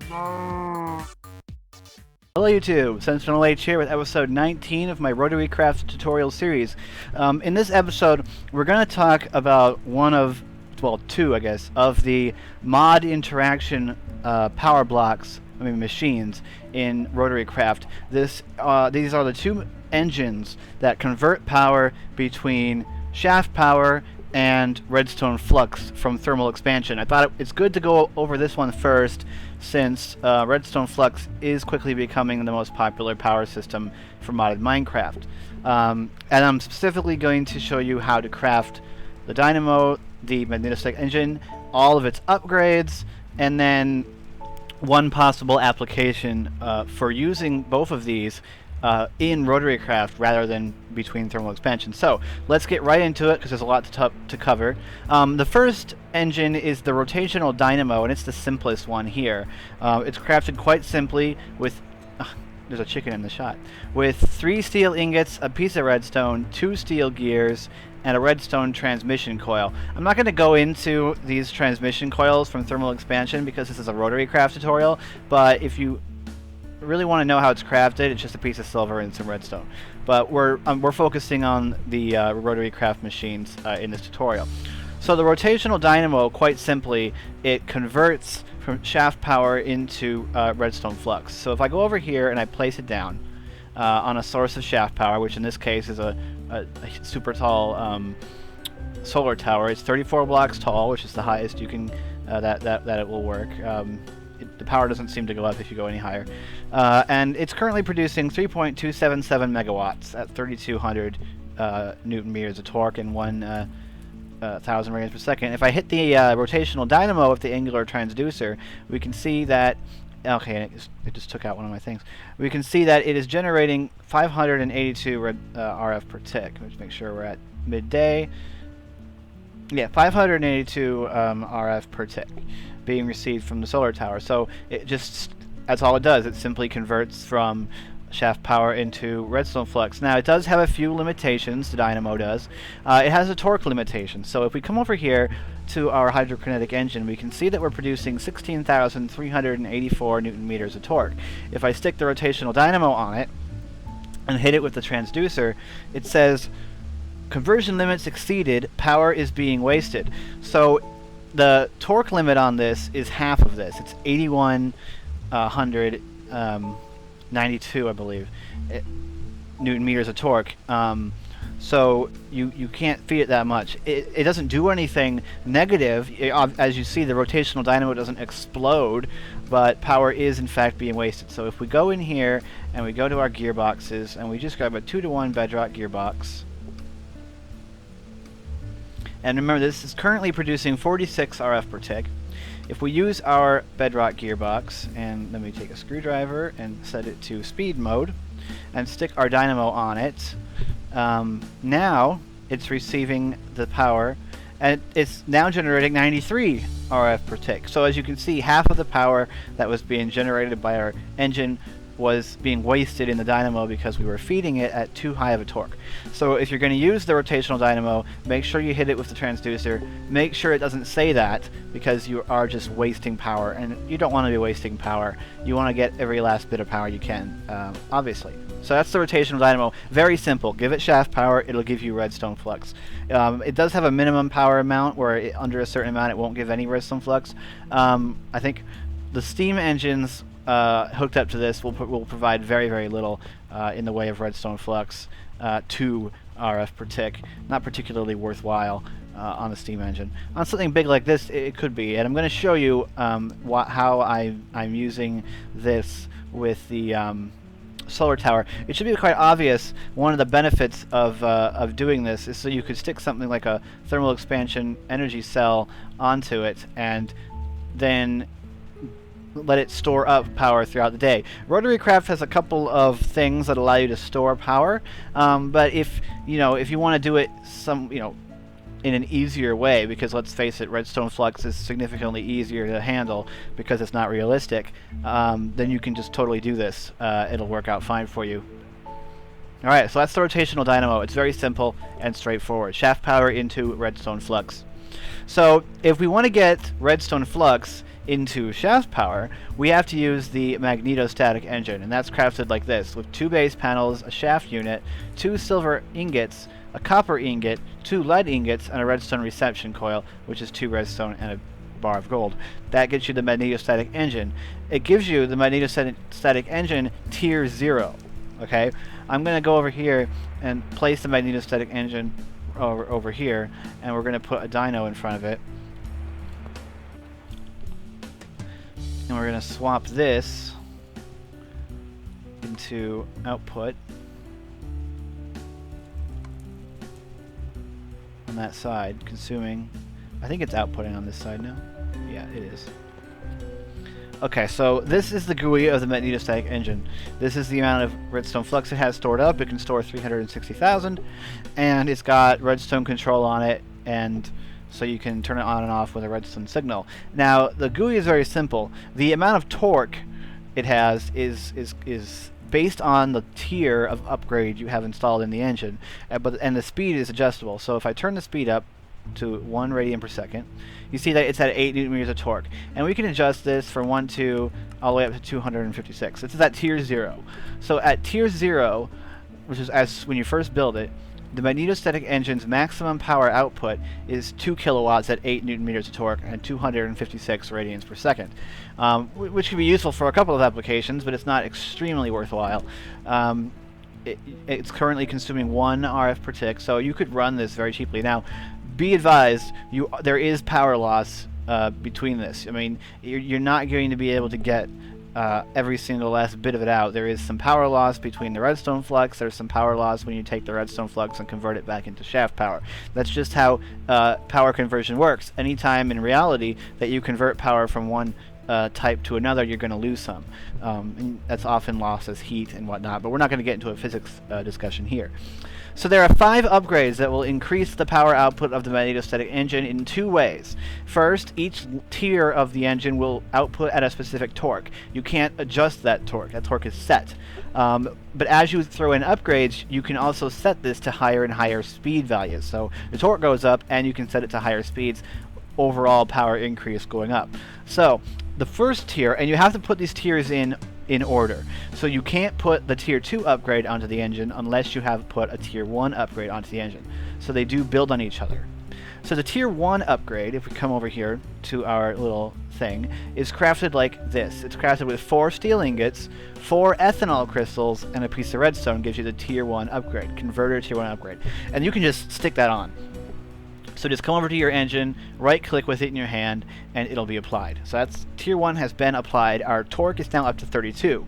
Hello YouTube, SentinalhMC here with episode 19 of my RotaryCraft tutorial series. In this episode, we're going to talk about two I guess, of the mod interaction power blocks, machines in RotaryCraft. These are the two engines that convert power between shaft power and Redstone Flux from thermal expansion. I thought it's good to go over this one first, since Redstone Flux is quickly becoming the most popular power system for modded Minecraft. And I'm specifically going to show you how to craft the Dynamo, the Magnetostatic engine, all of its upgrades, and then one possible application for using both of these in RotaryCraft rather than between thermal expansion. So let's get right into it because there's a lot to cover. The first engine is the Rotational Dynamo, and it's the simplest one here. It's crafted quite simply with there's a chicken in the shot. With 3 steel ingots, a piece of redstone, 2 steel gears, and a redstone transmission coil. I'm not going to go into these transmission coils from thermal expansion because this is a RotaryCraft tutorial, but if you really want to know how it's crafted, it's just a piece of silver and some redstone. But we're focusing on the RotaryCraft machines in this tutorial. So the Rotational Dynamo, quite simply, it converts from shaft power into Redstone Flux. So if I go over here and I place it down on a source of shaft power, which in this case is a super tall solar tower. It's 34 blocks tall, which is the highest you can that it will work. The power doesn't seem to go up if you go any higher. And it's currently producing 3.277 megawatts at 3,200 newton meters of torque and 1,000 radians per second. If I hit the Rotational Dynamo with the angular transducer, we can see that, okay, it just took out one of my things. We can see that it is generating 582 RF per tick. Let's make sure we're at midday. Yeah, 582 RF per tick being received from the solar tower. So that's all it does. It simply converts from shaft power into Redstone Flux. Now, it does have a few limitations, the Dynamo does. It has a torque limitation. So if we come over here to our hydrokinetic engine, we can see that we're producing 16,384 newton meters of torque. If I stick the Rotational Dynamo on it and hit it with the transducer, it says conversion limits exceeded, power is being wasted. So the torque limit on this is half of this. It's 8,192, I believe, newton meters of torque. So you can't feed it that much. It doesn't do anything negative. As you see, the Rotational Dynamo doesn't explode, but power is in fact being wasted. So if we go in here and we go to our gearboxes and we just grab a 2-to-1 bedrock gearbox, and remember, this is currently producing 46 RF per tick. If we use our bedrock gearbox, and let me take a screwdriver and set it to speed mode, and stick our dynamo on it, now it's receiving the power, and it's now generating 93 RF per tick. So as you can see, half of the power that was being generated by our engine was being wasted in the dynamo because we were feeding it at too high of a torque. So if you're going to use the Rotational Dynamo, make sure you hit it with the transducer. Make sure it doesn't say that, because you are just wasting power, and you don't want to be wasting power. You want to get every last bit of power you can, obviously. So that's the Rotational Dynamo. Very simple. Give it shaft power, it'll give you Redstone Flux. It does have a minimum power amount where under a certain amount it won't give any Redstone Flux. I think the steam engines hooked up to this will provide very, very little in the way of Redstone Flux, 2 RF per tick. Not particularly worthwhile on the steam engine. On something big like this, it could be, and I'm going to show you how I'm using this with the solar tower. It should be quite obvious. One of the benefits of doing this is so you could stick something like a thermal expansion energy cell onto it, and then let it store up power throughout the day. RotaryCraft has a couple of things that allow you to store power, but if you want to do it in an easier way, because let's face it, Redstone Flux is significantly easier to handle because it's not realistic, then you can just totally do this. It'll work out fine for you. Alright, so that's the Rotational Dynamo. It's very simple and straightforward. Shaft power into Redstone Flux. So if we want to get Redstone Flux into shaft power, we have to use the Magnetostatic engine, and that's crafted like this, with 2 base panels, a shaft unit, 2 silver ingots, a copper ingot, 2 lead ingots, and a redstone reception coil, which is 2 redstone and a bar of gold. That gets you the Magnetostatic engine. It gives you the Magnetostatic engine tier 0. Okay, I'm going to go over here and place the Magnetostatic engine over here, and we're going to put a Dynamo in front of it. And we're going to swap this into output on that side, consuming, I think it's outputting on this side now. Yeah, it is. Okay, so this is the GUI of the Magnetostatic engine. This is the amount of redstone flux it has stored up. It can store 360,000, and it's got redstone control on it, and so you can turn it on and off with a redstone signal. Now, the GUI is very simple. The amount of torque it has is based on the tier of upgrade you have installed in the engine, and the speed is adjustable. So if I turn the speed up to 1 radian per second, you see that it's at 8 newton meters of torque, and we can adjust this from 1, 2 all the way up to 256. This is at tier 0. So at tier 0, which is as when you first build it, the Magnetostatic engine's maximum power output is 2 kilowatts at 8 newton meters of torque and 256 radians per second, which can be useful for a couple of applications, but it's not extremely worthwhile. It's currently consuming 1 RF per tick, so you could run this very cheaply. Now, be advised, there is power loss between this. I mean, you're not going to be able to get every single last bit of it out. There is some power loss between the redstone flux. There's some power loss when you take the redstone flux and convert it back into shaft power. That's just how power conversion works. Anytime in reality that you convert power from one type to another, you're going to lose some. And that's often lost as heat and whatnot, but we're not going to get into a physics discussion here. So there are 5 upgrades that will increase the power output of the Magnetostatic engine in 2 ways. First, each tier of the engine will output at a specific torque. You can't adjust that torque. That torque is set. But as you throw in upgrades, you can also set this to higher and higher speed values. So the torque goes up, and you can set it to higher speeds. Overall power increase going up. So the first tier, and you have to put these tiers in order. So you can't put the tier 2 upgrade onto the engine unless you have put a tier 1 upgrade onto the engine. So they do build on each other. So the tier 1 upgrade, if we come over here to our little thing, is crafted like this. It's crafted with 4 steel ingots, 4 ethanol crystals, and a piece of redstone. Gives you the tier 1 upgrade, converter tier 1 upgrade. And you can just stick that on. So just come over to your engine, right-click with it in your hand, and it'll be applied. So that's tier 1 has been applied. Our torque is now up to 32.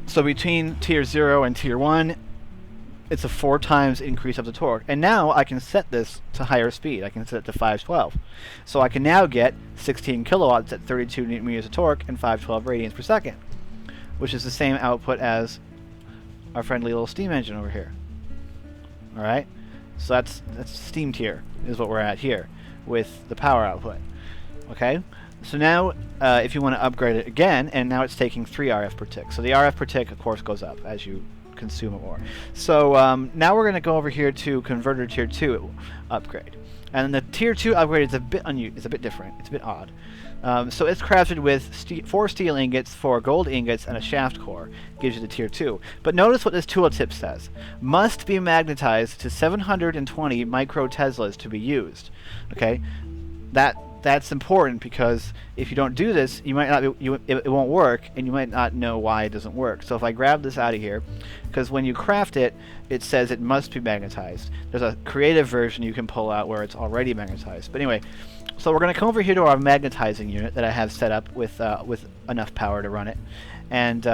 So between tier 0 and tier 1, it's a 4 times increase of the torque. And now I can set this to higher speed. I can set it to 512. So I can now get 16 kilowatts at 32 newton meters of torque and 512 radians per second, which is the same output as our friendly little steam engine over here. All right? So that's steam tier is what we're at here with the power output. Okay, so now if you want to upgrade it again, and now it's taking 3 RF per tick. So the RF per tick, of course, goes up as you consume it more. So now we're going to go over here to converter tier 2 upgrade, and the tier 2 upgrade is a bit different. It's a bit odd. So it's crafted with 4 steel ingots, 4 gold ingots, and a shaft core. Gives you the tier 2. But notice what this tooltip says. Must be magnetized to 720 microteslas to be used. Okay, that's important, because if you don't do this, you might not be, it won't work, and you might not know why it doesn't work. So if I grab this out of here, because when you craft it, it says it must be magnetized. There's a creative version you can pull out where it's already magnetized. But anyway, so we're going to come over here to our magnetizing unit that I have set up with enough power to run it. And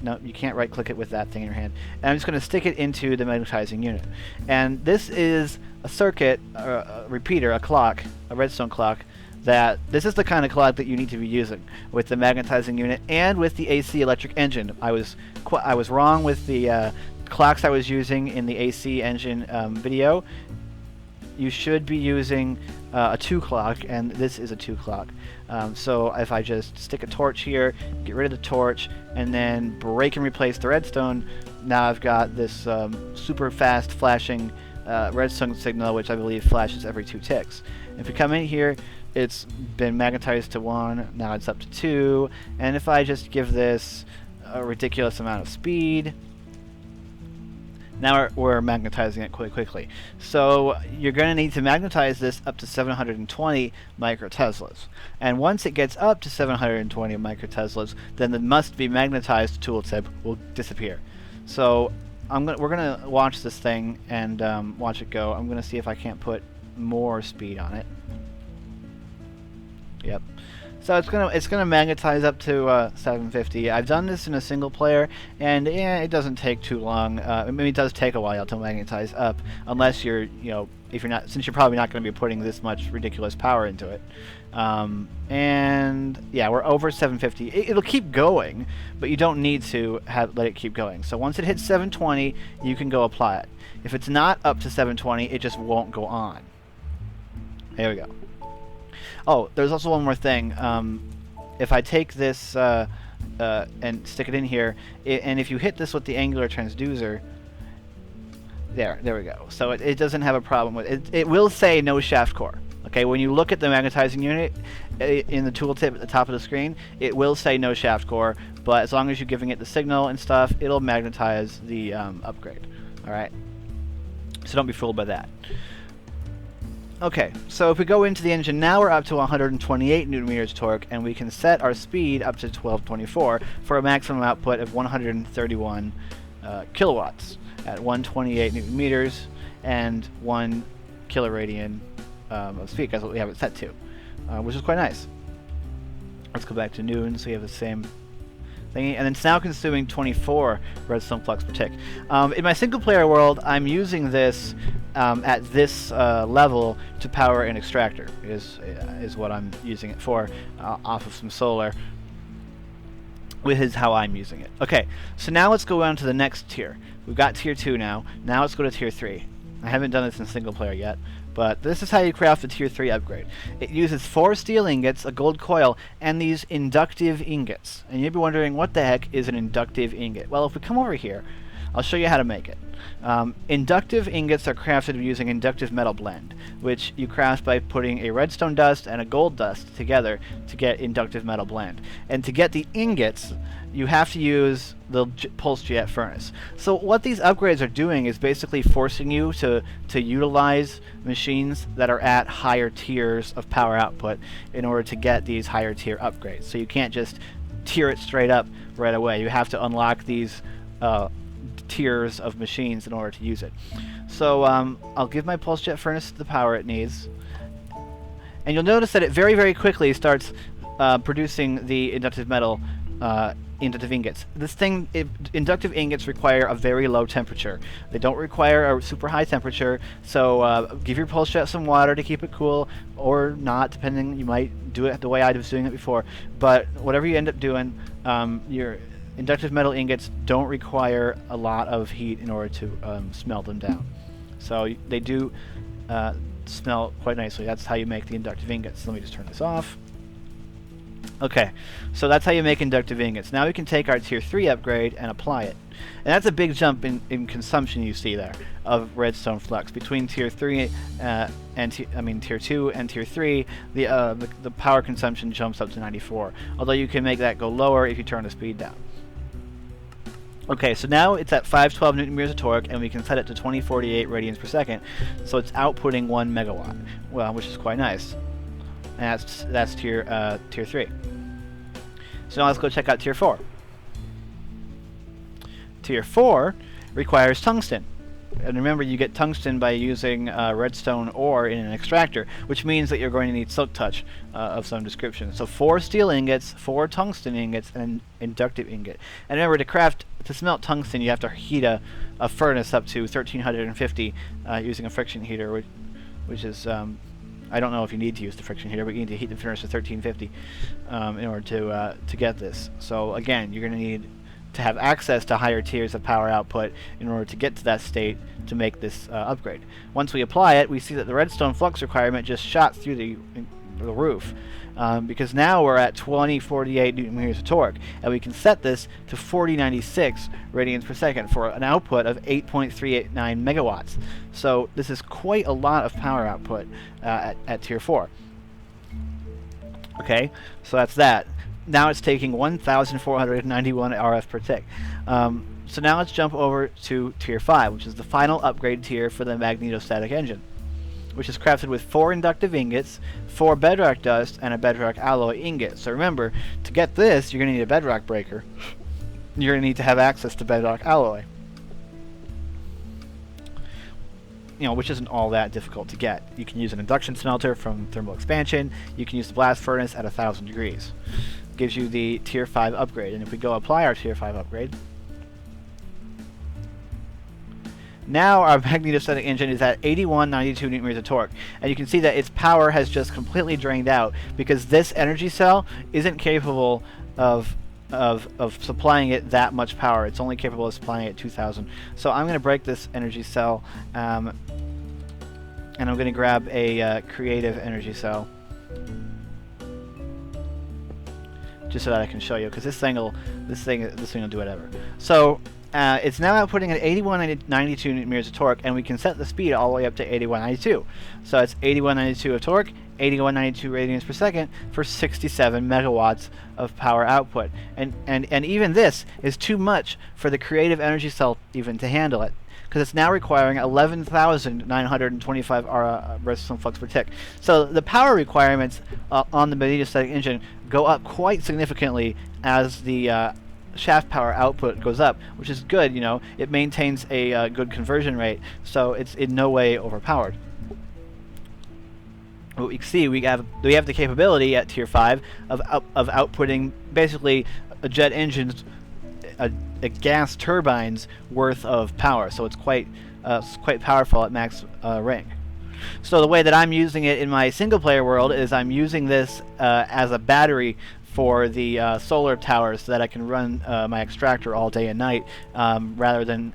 no, you can't right-click it with that thing in your hand. And I'm just going to stick it into the magnetizing unit. And this is a circuit, a repeater, a clock, a redstone clock. This is the kind of clock that you need to be using with the magnetizing unit and with the AC electric engine. I was wrong with the clocks I was using in the AC engine video. You should be using a 2 clock, and this is a 2 clock. So if I just stick a torch here, get rid of the torch, and then break and replace the redstone, now I've got this super fast flashing redstone signal, which I believe flashes every 2 ticks. If we come in here it's been magnetized to 1, now it's up to 2, and if I just give this a ridiculous amount of speed, now we're magnetizing it quite quickly. So you're going to need to magnetize this up to 720 microteslas. And once it gets up to 720 microteslas, then the must be magnetized tooltip will disappear. So we're going to watch this thing and watch it go. I'm going to see if I can't put more speed on it. Yep. So it's gonna magnetize up to 750. I've done this in a single player, and it doesn't take too long. I mean, it does take a while to magnetize up, unless you're, since you're probably not going to be putting this much ridiculous power into it. And yeah, we're over 750. It'll keep going, but you don't need to let it keep going. So once it hits 720, you can go apply it. If it's not up to 720, it just won't go on. There we go. Oh, there's also one more thing. If I take this and stick it in here, and if you hit this with the angular transducer, there we go. So it doesn't have a problem with it. It will say no shaft core. Okay, when you look at the magnetizing unit in the tooltip at the top of the screen, it will say no shaft core, but as long as you're giving it the signal and stuff, it'll magnetize the upgrade. All right, so don't be fooled by that. Okay, so if we go into the engine now, we're up to 128 newton meters torque, and we can set our speed up to 1224 for a maximum output of 131 kilowatts at 128 newton meters and 1 kiloradian of speed. That's what we have it set to, which is quite nice. Let's go back to noon so we have the same thingy, and it's now consuming 24 redstone flux per tick. In my single player world, I'm using this at this level to power an extractor, is what I'm using it for, off of some solar, which is how I'm using it. Okay, so now let's go on to the next tier. We've got tier 2 now. Now let's go to tier 3. I haven't done this in single player yet, but this is how you craft the tier 3 upgrade. It uses 4 steel ingots, a gold coil, and these inductive ingots. And you'd be wondering, what the heck is an inductive ingot? Well, if we come over here, I'll show you how to make it. Inductive ingots are crafted using inductive metal blend, which you craft by putting a redstone dust and a gold dust together to get inductive metal blend. And to get the ingots, you have to use the pulse jet furnace. So what these upgrades are doing is basically forcing you to utilize machines that are at higher tiers of power output in order to get these higher tier upgrades. So you can't just tier it straight up right away. You have to unlock these tiers of machines in order to use it. So I'll give my pulse jet furnace the power it needs, and you'll notice that it very, very quickly starts producing the inductive metal inductive ingots. Inductive ingots require a very low temperature. They don't require a super high temperature, so give your pulse jet some water to keep it cool, or not, depending. You might do it the way I was doing it before, but whatever you end up doing, your inductive metal ingots don't require a lot of heat in order to smelt them down. So they do smelt quite nicely. That's how you make the inductive ingots. Let me just turn this off. Okay, so that's how you make inductive ingots. Now we can take our tier 3 upgrade and apply it. And that's a big jump in consumption you see there of redstone flux. Between tier 3 tier 2 and tier 3, the power consumption jumps up to 94. Although you can make that go lower if you turn the speed down. Okay, so now it's at 512 newton meters of torque, and we can set it to 2048 radians per second, so it's outputting 1 megawatt, well, which is quite nice. And that's tier 3. So now let's go check out tier 4. Tier 4 requires tungsten. And remember, you get tungsten by using redstone ore in an extractor, which means that you're going to need silk touch of some description. So 4 steel ingots, 4 tungsten ingots, and an inductive ingot. And remember, to smelt tungsten, you have to heat a furnace up to 1350 using a friction heater, which is I don't know if you need to use the friction heater, but you need to heat the furnace to 1350 in order to get this. So again, you're going to need to have access to higher tiers of power output in order to get to that state to make this upgrade. Once we apply it, we see that the redstone flux requirement just shot through the roof, because now we're at 2048 newton meters of torque, and we can set this to 4096 radians per second for an output of 8.389 megawatts. So this is quite a lot of power output at tier 4. Okay, so that's that. Now it's taking 1,491 RF per tick. So now let's jump over to Tier 5, which is the final upgrade tier for the Magnetostatic engine, which is crafted with 4 inductive ingots, 4 bedrock dust, and a bedrock alloy ingot. So remember, to get this, you're going to need a bedrock breaker. You're going to need to have access to bedrock alloy. Which isn't all that difficult to get. You can use an induction smelter from thermal expansion. You can use the blast furnace at 1,000 degrees. Gives you the Tier 5 upgrade. And if we go apply our Tier 5 upgrade, now our Magnetostatic engine is at 8192 Newton meters of torque. And you can see that its power has just completely drained out because this energy cell isn't capable of supplying it that much power. It's only capable of supplying it 2,000. So I'm going to break this energy cell, and I'm going to grab a creative energy cell, just so that I can show you, because this thing will do whatever. So it's now outputting at 8192 Newton meters of torque, and we can set the speed all the way up to 8192. So it's 8192 of torque, 8192 radians per second for 67 megawatts of power output. And even this is too much for the creative energy cell even to handle it, because it's now requiring 11,925 redstone flux per tick. So the power requirements on the Magnetostatic engine go up quite significantly as the shaft power output goes up, which is good. It maintains a good conversion rate, so it's in no way overpowered. What we see, we have the capability at Tier 5 of outputting basically a jet engine's a gas turbine's worth of power. So it's quite powerful at max rank. So the way that I'm using it in my single player world is I'm using this as a battery for the solar towers, so that I can run my extractor all day and night, rather than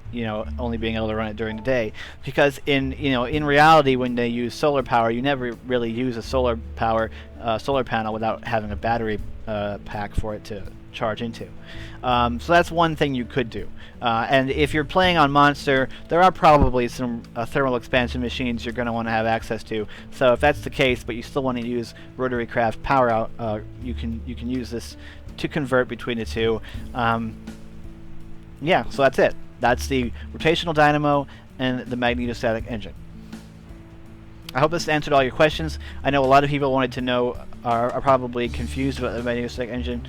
only being able to run it during the day. Because in reality, when they use solar power, you never really use a solar panel without having a battery pack for it to charge into. So that's one thing you could do. And if you're playing on Monster, there are probably some thermal expansion machines you're going to want to have access to. So if that's the case, but you still want to use RotaryCraft power out, you can use this to convert between the two. Yeah, so that's it. That's the rotational dynamo and the Magnetostatic engine. I hope this answered all your questions. I know a lot of people wanted to know, are probably confused about the Magnetostatic engine.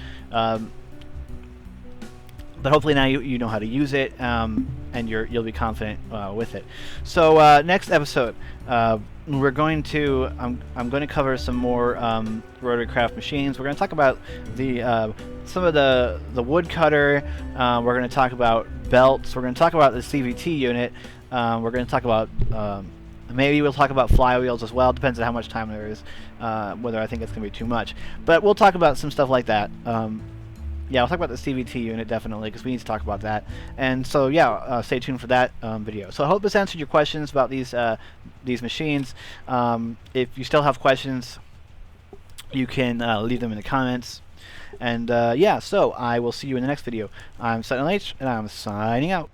But hopefully now you know how to use it, and you'll be confident with it. So next episode, we're going to I'm going to cover some more RotaryCraft machines. We're going to talk about some of the woodcutter. We're going to talk about belts. We're going to talk about the CVT unit. We're going to talk about maybe we'll talk about flywheels as well. Depends on how much time there is, whether I think it's going to be too much. But we'll talk about some stuff like that. Yeah, I'll talk about the CVT unit definitely, because we need to talk about that. And so yeah, stay tuned for that video. So I hope this answered your questions about these machines. If you still have questions, you can leave them in the comments. And yeah, so I will see you in the next video. I'm SentinalhMC, and I'm signing out.